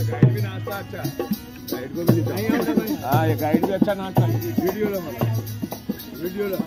Guide भी नाचता अच्छा, गाइड को भी हाँ ये गाइड भी अच्छा नाचता। वीडियो ला मला, वीडियो ला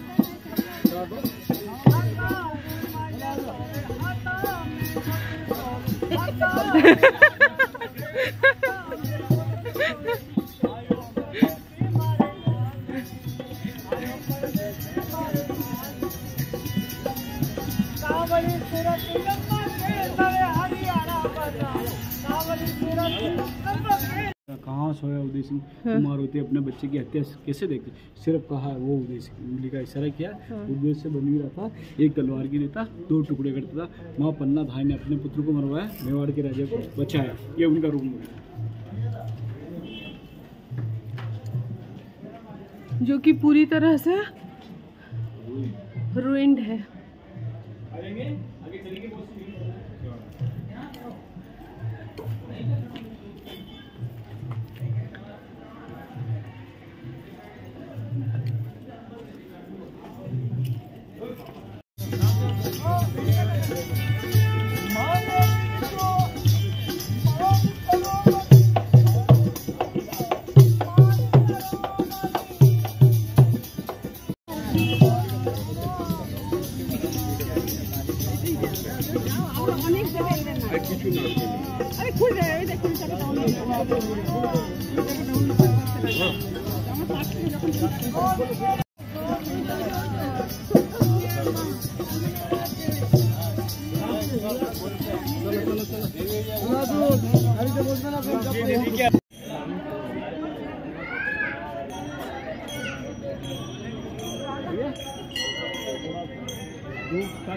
कहाँ सोया उदय सिंह कुमार होते अपने बच्चे की हत्या कैसे देखते, सिर्फ कहा वो उदय सिंह, उंगली का इशारा किया। उद्देश्य से बन रहा था, एक तलवार की नेता 2 टुकड़े करता था। माँ पन्ना धाई ने अपने पुत्र को मरवाया, मेवाड़ के राजा को बचाया। ये उनका रूप है जो कि पूरी तरह से रुइंड है।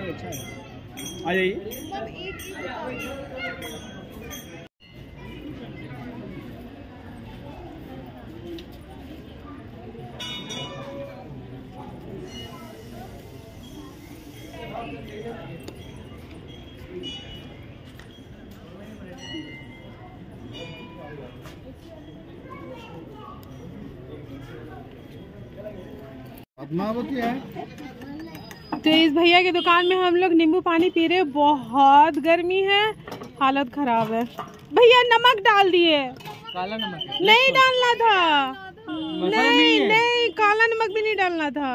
अच्छा है, आ जाइए। पद्मावती है। तो इस भैया की दुकान में हम लोग नींबू पानी पी रहे हैं। बहुत गर्मी है, हालत खराब है। भैया नमक डाल दिए, काला नमक नहीं डालना था। नहीं नहीं, काला नमक भी नहीं डालना था,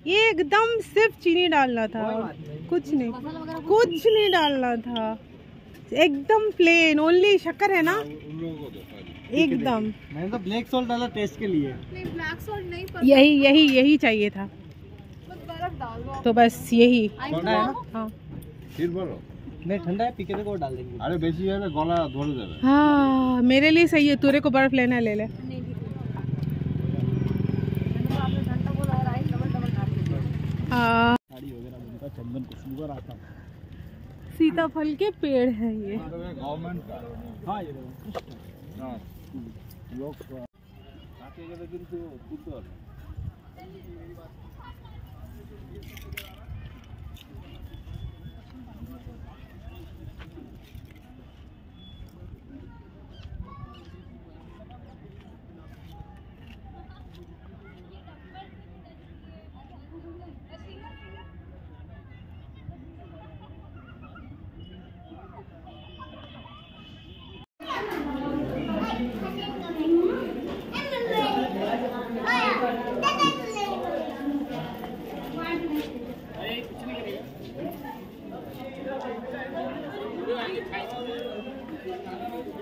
एकदम सिर्फ चीनी डालना था, कुछ नहीं डालना था, एकदम प्लेन। ओनली शक्कर है ना एकदम। मैंने तो ब्लैक सॉल्ट डाला टेस्ट के लिए। नहीं ब्लैक सॉल्ट नहीं, यही चाहिए था, बर्फ डाल दो। तो बस यही। हाँ फिर बोलो, नहीं ठंडा है, पीके को डाल देंगे। अरे बेची है ना, गला धोल देगा। हाँ मेरे लिए सही है, तुरे को बर्फ लेना है ले ले। चंदन खुशबू आता, सीताफल के पेड़ है ये। गवर्नमेंट का। हाँ ये लोग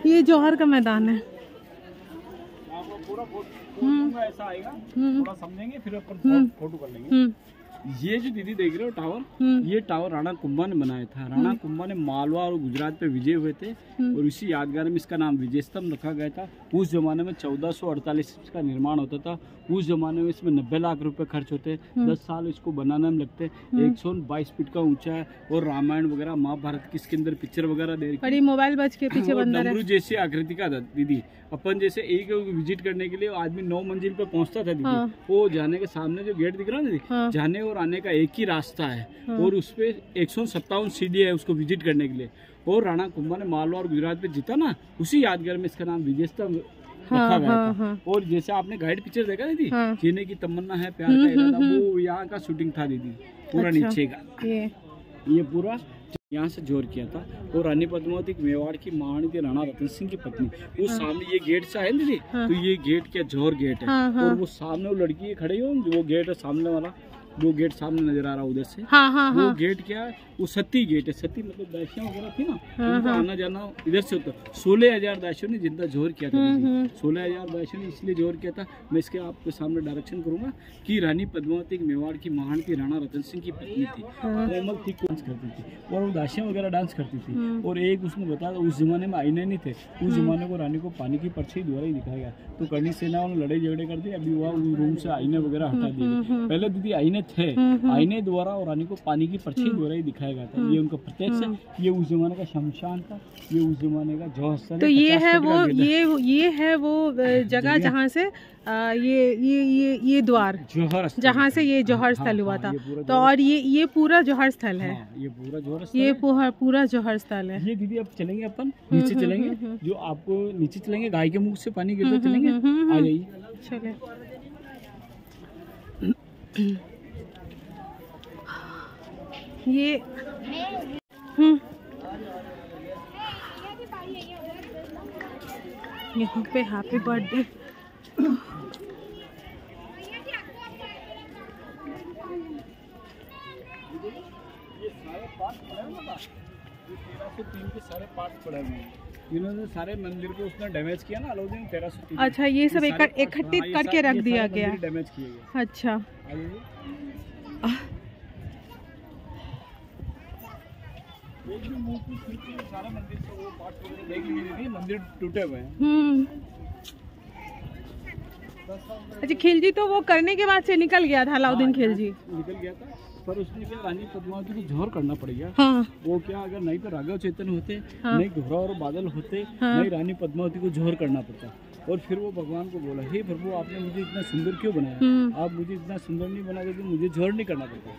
ये जौहर का मैदान है। पूरा ऐसा आएगा, थोड़ा समझेंगे फिर अपन फोटो कर लेंगे। ये जो दीदी देख रहे हो टावर, ये टावर राणा कुंभा ने बनाया था। राणा कुंभा ने मालवा और गुजरात पे विजय हुए थे और इसी यादगार में इसका नाम विजय स्तंभ रखा गया था। उस जमाने में 1448 का निर्माण होता था। उस जमाने में इसमें 90 लाख रुपए खर्च होते, 10 साल इसको बनाने में लगते। 122 फीट का ऊंचा है और रामायण वगैरह महाभारत की इसके अंदर पिक्चर वगैरह दे रही। मोबाइल बच के पीछे बंदर है। डमरू जैसी आकृति का था दीदी। अपन जैसे एक विजिट करने के लिए आदमी 9 मंजिल पे पहुंचता था दीदी। वो जाने के सामने जो गेट दिख रहा है ना दीदी, जाने और आने का एक ही रास्ता है और उसपे 157 सीढ़ी है उसको विजिट करने के लिए। और राणा कुंभा ने मालवा और गुजरात पे जीता ना, उसी यादगार में इसका नाम विजय स्तंभ रखा गया था। और जैसे आपने गाइड पिक्चर देखा दीदी, जीने की तमन्ना है प्यार का इरादा, वो यहाँ का शूटिंग था दीदी, पूरा नीचे का। ये पूरा यहाँ से जोर किया था। और रानी पद्मावती मेवाड़ की महारानी थी, राणा रतन सिंह की पत्नी। वो सामने ये गेट से आए दीदी, तो ये गेट क्या जोर गेट है। और वो सामने वो लड़की खड़ी हो, वो गेट है सामने वाला, वो गेट सामने नजर आ रहा है उधर से। वो गेट क्या है, वो सती गेट है। सती मतलब दासियां वगैरह थी ना, उनका आना जाना इधर से होता। 16,000 दासियों ने जितना जोर किया था, 16,000 दासियों ने इसलिए जोर किया था। मैं इसके आपके सामने डायरेक्शन करूंगा कि रानी पद्मावती मेवाड़ की महान थी, राणा रतन सिंह की पत्नी थी, कोमल थी, डांस करती थी और वो दासियां वगैरह डांस करती थी। और एक उसने बताया उस जमाने में आईने नहीं थे, उस जमाने को रानी को पानी की परछाई द्वारा ही दिखाया गया। तो करणी सेना ने लड़ाई झगड़े कर दिए, अभी वहाँ रूम से आईने वगैरह हटा दिए। पहले दीदी आईने थे, आईने द्वारा और रानी को पानी की परछाई द्वारा ही दिखाया गया था। ये उनका प्रत्यक्ष है। ये उस जमाने का शमशान था, ये उस जमाने का जौहर स्थल। तो ये है वो जगह जहाँ से ये द्वार जहाँ से ये जौहर स्थल हुआ था। तो और ये पूरा जौहर स्थल है। ये पूरा जौहर स्थल, ये पूरा जौहर स्थल है। ये दीदी अब चलेंगे अपन नीचे चलेंगे, जो आपको नीचे चलेंगे, गाय के मुख से पानी गिरता चलेंगे। आ जाइए चले। ये यहाँ पे हैप्पी बर्थडे। के सारे पार्ट पड़े हुए हैं, इन्होंने सारे मंदिर को उसने डैमेज किया ना, अलाउद्दीन 1303। अच्छा, ये सब इकट्ठे करके रख दिया गया, डैमेज किए गए। अच्छा, सारा मंदिर से वो पार्ट देख लीजिए, मंदिर टूटे हुए हैं। अच्छा, खिलजी तो वो करने के बाद से निकल गया था, अलाउद्दीन खिलजी निकल गया था, पर उसने क्या रानी पद्मावती को जोहर करना पड़ गया। हाँ। वो क्या, अगर नहीं तो राघव चैतन्य होते, नहीं घोड़ा और बादल होते, नहीं रानी पद्मावती को जोहर करना पड़ता। और फिर वो भगवान को बोला, हे प्रभु, आपने मुझे इतना सुंदर क्यों बनाया? आप मुझे इतना सुंदर नहीं बना देते, मुझे जोहर नहीं करना पड़ता।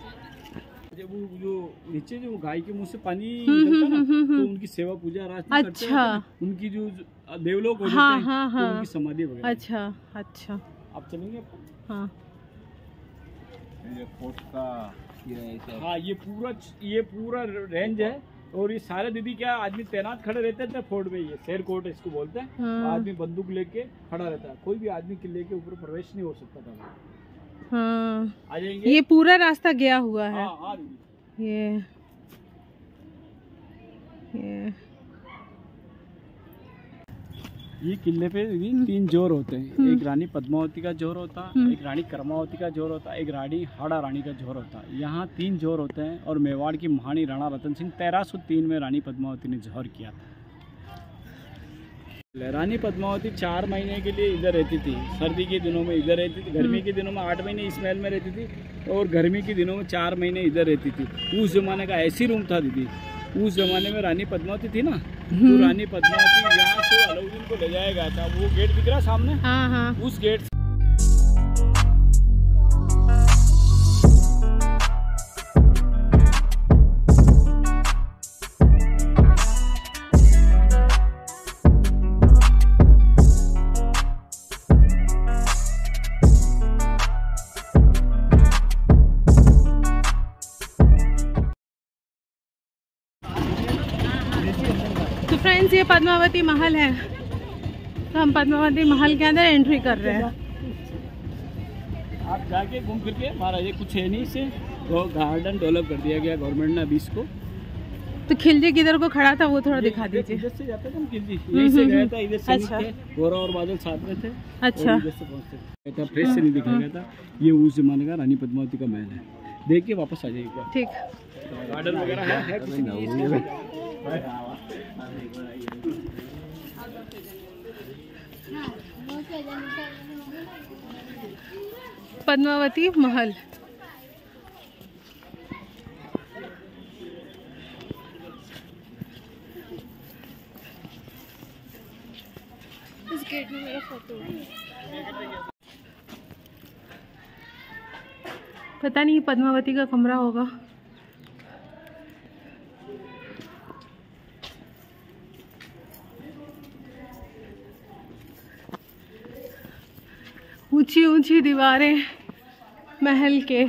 जब वो जो नीचे जो गाय के मुंह से पानी निकलता ना, तो उनकी सेवा पूजा आराधना करते हैं, उनकी जो देवलोक हो जाते हैं, तो उनकी समाधि वगैरह। अच्छा। आप चलेंगे? हाँ। ये फोर्ट का हाँ, ये पूरा रेंज है। और ये सारे दीदी क्या आदमी तैनात खड़े रहते थे फोर्ट में, ये शेर कोट इसको बोलते हैं। आदमी बंदूक लेके खड़ा रहता है, कोई भी आदमी किले के ऊपर प्रवेश नहीं हो सकता था। हाँ, आ जाएंगे। ये पूरा रास्ता गया हुआ है। हाँ, ये किले पे 3 जोर होते हैं। एक रानी पद्मावती का जोर होता है, एक रानी कर्मावती का जोर होता है, एक रानी हाड़ा रानी का जोर होता है। यहाँ 3 जोर होते हैं। और मेवाड़ की महारानी राणा रतन सिंह 1303 में रानी पद्मावती ने जोहर किया था। रानी पद्मावती 4 महीने के लिए इधर रहती थी। सर्दी के दिनों में इधर रहती थी, गर्मी के दिनों में 8 महीने इस महल में रहती थी, और गर्मी के दिनों में 4 महीने इधर रहती थी। उस जमाने का ऐसी रूम था दीदी। उस जमाने में रानी पद्मावती थी ना, तो रानी पद्मावती यहाँ से अलाउद्दीन को ले जाया गया था। वो गेट दिख रहा सामने, हाँ। उस गेट फ्रेंड्स, ये पद्मावती महल है। तो हम पद्मावती महल के अंदर एंट्री कर रहे हैं। आप जाके घूम फिर के महाराज, ये कुछ है नहीं से वो गार्डन डेवलप कर दिया गया गवर्नमेंट ने अभी इसको। तो खिलजी किधर को खड़ा था वो थोड़ा दिखा दीजिए। इधर से जाता था खिलजी, यहीं से गया था, इधर से अच्छा। घोड़ा और बादल साथ में थे। अच्छा। इधर से पहुंचते था, फ्रेश से नहीं दिखाया गया था। ये उस जमाने का रानी पद्मावती का महल है। देख के वापस आ जाइएगा। ठीक। गार्डन वगैरह है कुछ नहीं। पद्मावती महल। इस गेट में मेरा फोटो है। पता नहीं पद्मावती का कमरा होगा। ऊंची ऊंची दीवारें महल के।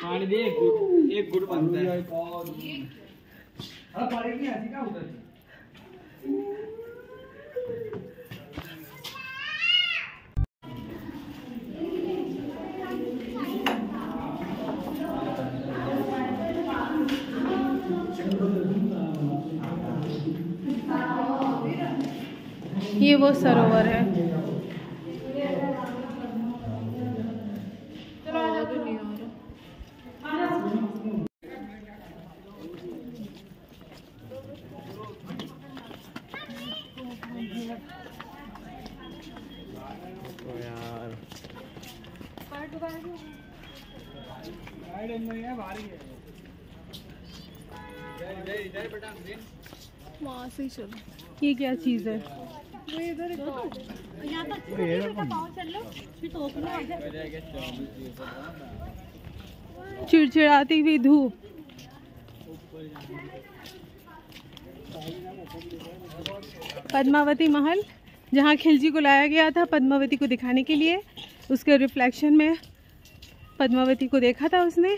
पानी दे, एक गुड़ बनता है। ये वो सरोवर है। वहाँ से ही चलो। ये क्या चीज है? चिड़चिड़ाती हुई धूप। पद्मावती महल, जहाँ खिलजी को लाया गया था पद्मावती को दिखाने के लिए, उसके रिफ्लेक्शन में पद्मावती को देखा था उसने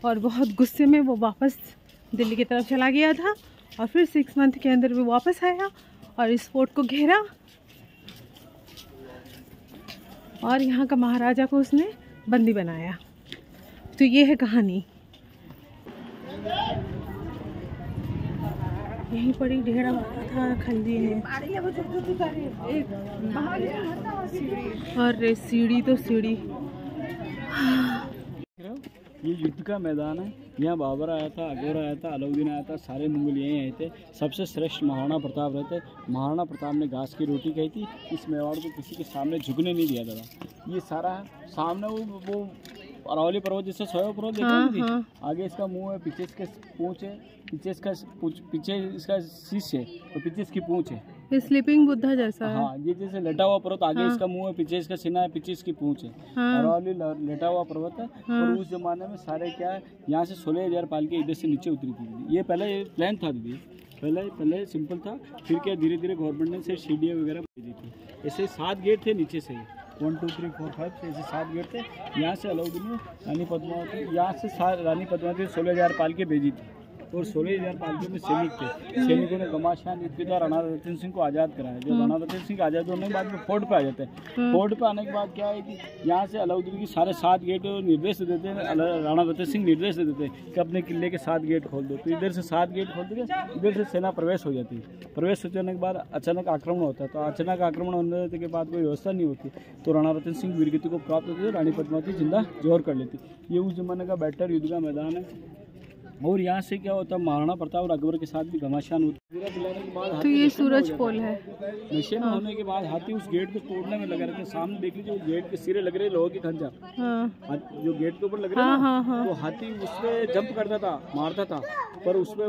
और बहुत गुस्से में वो वापस दिल्ली की तरफ चला गया था और फिर 6 मंथ के अंदर वो वापस आया और इस फोर्ट को घेरा और यहाँ का महाराजा को उसने बंदी बनाया। तो ये है कहानी। यहीं पर ही ढेरा हुआ था खिलजी ने। और सीढ़ी तो सीढ़ी। ये युद्ध का मैदान है। यहाँ बाबर आया था, अकबर आया था, अलाउद्दीन आया था, सारे मुगल यहीं आए थे। सबसे श्रेष्ठ महाराणा प्रताप रहते। महाराणा प्रताप ने घास की रोटी कही थी, इस मेवाड़ को किसी के सामने झुकने नहीं दिया था। ये सारा सामने वो अरावली पर्वत जिससे सोया पर्वत देखा आगे इसका मुंह है, पीछे इसके पूंछ है, पीछे इसका शीश है और पीछे इसकी पूंछ है। ये स्लीपिंग बुद्धा जैसा है। हाँ, ये जैसे लेटा हुआ पर्वत, आगे इसका मुंह है, पीछे इसका सीना है, पीछे इसकी पूंछ है। अरावली लेटा हुआ पर्वत है। और उस जमाने में सारे क्या है, यहाँ से 16,000 पाल के इधर से नीचे उतरी थी। ये पहले प्लान था दीदी, पहले सिंपल था, फिर क्या धीरे धीरे गवर्नमेंट ने से सीढ़ियाँ वगैरह भेजी थी। ऐसे 7 गेट थे नीचे से, 1 2 3 4 5 से ऐसे 7 गेट थे। यहाँ से अलाउद्दीन ने रानी पद्मावती, यहाँ से रानी पद्मावती 16,000 पाल के भेजी थी और 16,000 पालके में सैनिक थे। सैनिकों ने घमासान युद्ध के द्वारा राणा रतन सिंह को आज़ाद कराया। जब राणा रतन सिंह आज़ाद होने के बाद में फोर्ट पे आ जाते हैं। फोर्ट पे आने के बाद क्या है कि यहाँ से अलाउद्दीन की सारे 7 गेट निर्देश दे देते हैं। राणा रतन सिंह निर्देश दे देते हैं कि अपने किले के 7 गेट खोल दो। तो इधर से 7 गेट खोल देते, इधर से सेना प्रवेश हो जाती है। प्रवेश होने के बाद अचानक आक्रमण होता है। तो अचानक आक्रमण होने के बाद कोई व्यवस्था नहीं होती, तो राणा रतन सिंह वीरगति को प्राप्त होती है, रानी पद्मावती जिंदा जोहर कर लेती। ये उस जमाने का बेटर युद्ध का मैदान है। और यहाँ से क्या होता है, महाराणा प्रताप और अकबर के साथ भी घमासान होती है। तो ये सूरज पोल है। नशे में होने के बाद हाथी उस गेट को तोड़ने में लगे रहते हैं। सामने देख लीजिए, गेट के सिरे लग रहे लोहे के खंजर, जो गेट के ऊपर लग रहे हैं, तो हाथी उसमें जंप करता था, मारता था, पर उसमें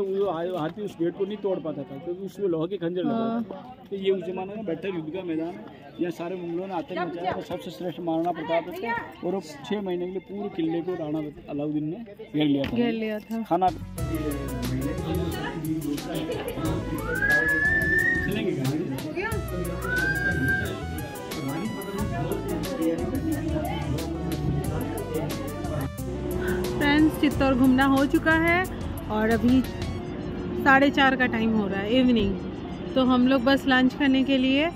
हाथी उस गेट को नहीं तोड़ पाता था क्योंकि उसमें लोहे के खंजर लगा। तो ये उस जमाने में बेटर युद्ध का मैदान है। यहाँ सारे मुगलों ने आतंक मचाया था। सबसे श्रेष्ठ महाराणा प्रताप थे और 6 महीने के लिए पूरे किले को राणा अलाउद्दीन ने घेर लिया था। खाना फ्रेंड्स, चित्तौड़ घूमना हो चुका है और अभी 4:30 का टाइम हो रहा है इवनिंग। तो हम लोग बस लंच करने के लिए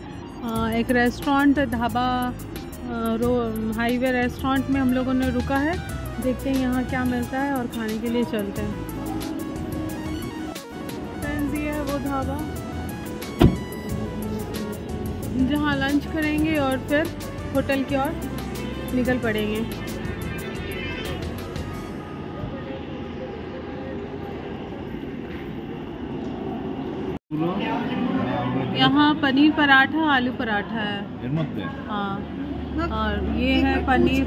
एक रेस्टोरेंट, ढाबा, हाईवे रेस्टोरेंट में हम लोगों ने रुका है। देखते हैं यहाँ क्या मिलता है और खाने के लिए चलते हैं। फ्रेंड्स, ये है वो ढाबा जहाँ लंच करेंगे और फिर होटल की ओर निकल पड़ेंगे। यहाँ पनीर पराठा, आलू पराठा है। हाँ, और ये है पनीर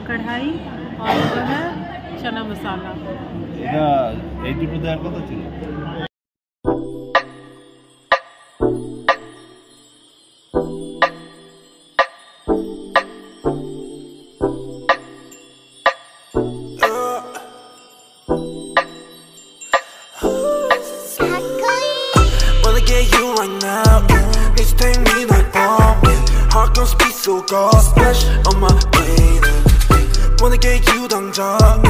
कढ़ाई और वो है चना मसाला। 던져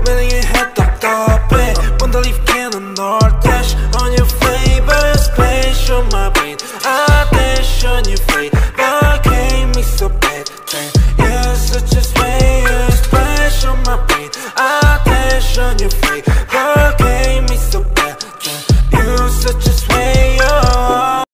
매일 해 답답해 When the leaf cannon or dash on your flavor space on my brain I dash on your flavor can't mix so bad yeah such a space splash on my brain I dash on your flavor